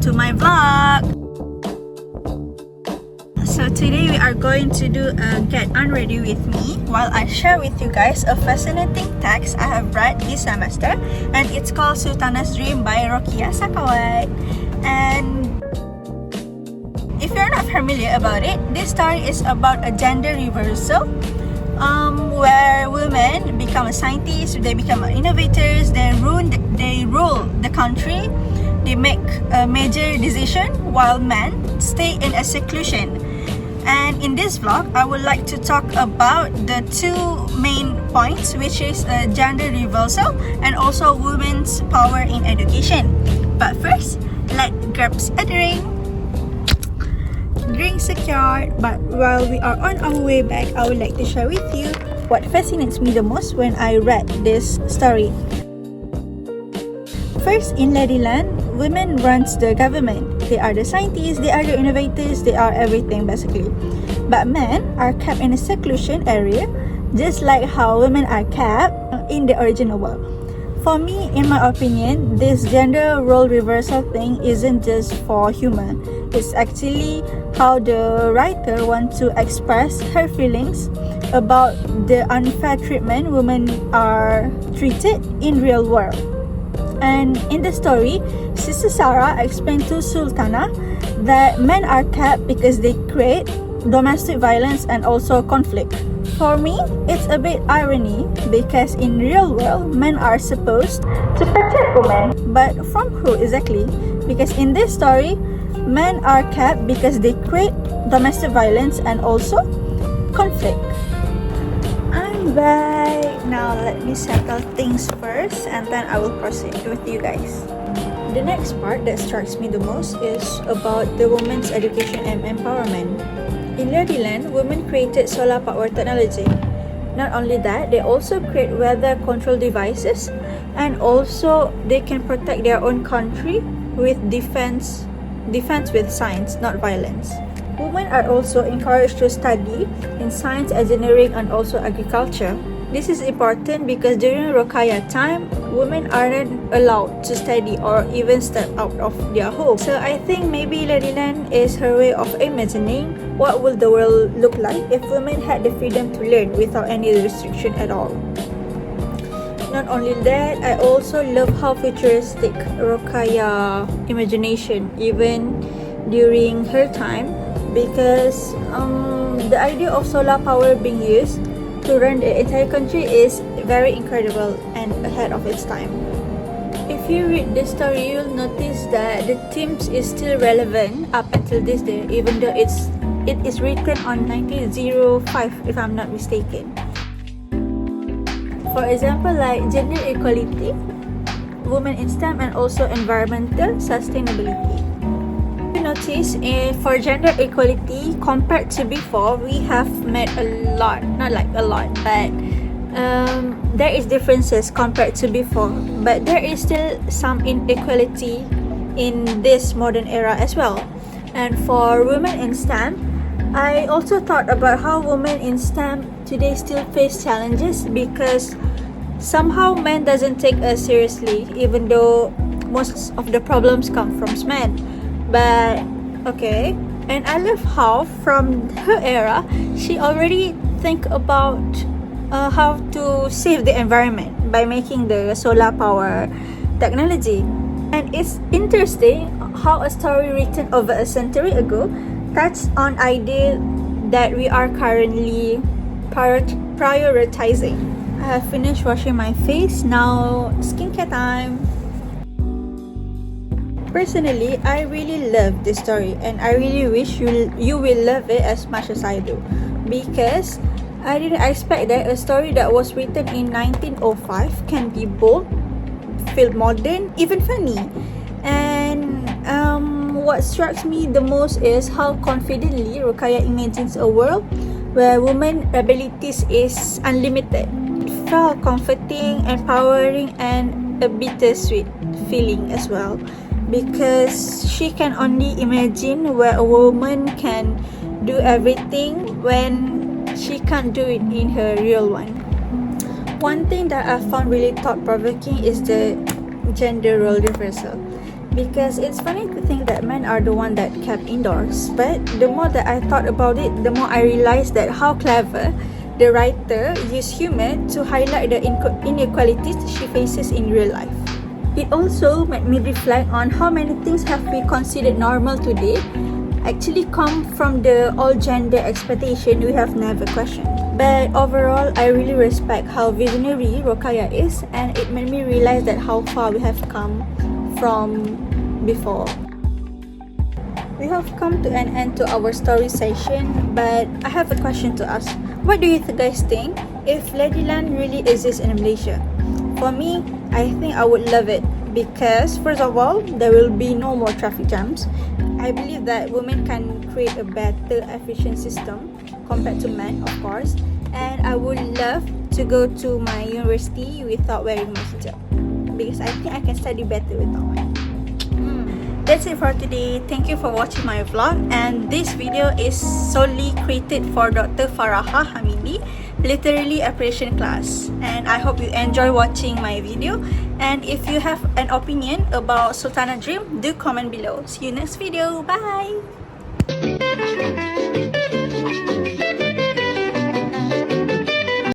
to my vlog. So today we are going to do a Get Unready with me while I share with you guys a fascinating text I have read this semester, and it's called Sultana's Dream by Rokia Sakawat. And if you're not familiar about it, this story is about a gender reversal where women become scientists, they become innovators, they rule the country, they make a major decision while men stay in a seclusion. And in this vlog, I would like to talk about the two main points, which is gender reversal and also women's power in education. But first, let's grab a drink. Drink secured. But while we are on our way back, I would like to share with you what fascinates me the most when I read this story. First, in Ladyland, women runs the government. They are the scientists, they are the innovators, they are everything basically. But men are kept in a seclusion area, just like how women are kept in the original world. For me, in my opinion, this gender role reversal thing isn't just for humor. It's actually how the writer wants to express her feelings about the unfair treatment women are treated in real world. And in the story, Sister Sarah explained to Sultana that men are kept because they create domestic violence and also conflict. For me, it's a bit irony because in real world, men are supposed to protect women. But from who exactly? Because in this story, men are kept because they create domestic violence and also conflict. I'm back. Now let me settle things first and then I will proceed with you guys. The next part that strikes me the most is about the women's education and empowerment. In Ladyland, women created solar power technology. Not only that, they also create weather control devices, and also they can protect their own country with defense with science, not violence. Women are also encouraged to study in science, engineering, and also agriculture. This is important because during Rokaya time, women aren't allowed to study or even step out of their home. So I think maybe Ladyland is her way of imagining what will the world look like if women had the freedom to learn without any restriction at all. Not only that, I also love how futuristic Rokaya imagination even during her time, because the idea of solar power being used to run the entire country is very incredible and ahead of its time. If you read the story, you'll notice that the themes is still relevant up until this day, even though it is written on 1905 if I'm not mistaken. For example, like gender equality, women in STEM, and also environmental sustainability. Notice for gender equality compared to before, we have made a lot, not like a lot, but there is differences compared to before, but there is still some inequality in this modern era as well. And for women in STEM, I also thought about how women in STEM today still face challenges because somehow men doesn't take us seriously, even though most of the problems come from men. But okay, and I love how from her era she already think about how to save the environment by making the solar power technology. And it's interesting how a story written over a century ago touched on idea that we are currently prioritizing. I have finished washing my face, now skincare time. Personally, I really love this story and I really wish you will love it as much as I do, because I didn't expect that a story that was written in 1905 can be bold, feel modern, even funny. And what strikes me the most is how confidently Rokaya imagines a world where women's abilities is unlimited. It felt comforting, empowering, and a bittersweet feeling as well, because she can only imagine where a woman can do everything when she can't do it in her real one. One thing that I found really thought-provoking is the gender role reversal. Because it's funny to think that men are the one that kept indoors. But the more that I thought about it, the more I realized that how clever the writer used humor to highlight the inequalities she faces in real life. It also made me reflect on how many things have we considered normal today actually come from the all gender expectation we have never questioned. But overall, I really respect how visionary Rokaya is, and it made me realize that how far we have come from before. We have come to an end to our story session, but I have a question to ask. What do you guys think if Ladyland really exists in Malaysia? For me, I think I would love it because first of all, there will be no more traffic jams. I believe that women can create a better efficient system compared to men, of course, and I would love to go to my university without wearing my hijab because I think I can study better without one. That's it for today. Thank you for watching my vlog, and this video is solely created for Dr Faraha Hamidi literally appreciation class, and I hope you enjoy watching my video. And if you have an opinion about Sultana dream, do comment below. See you next video. Bye.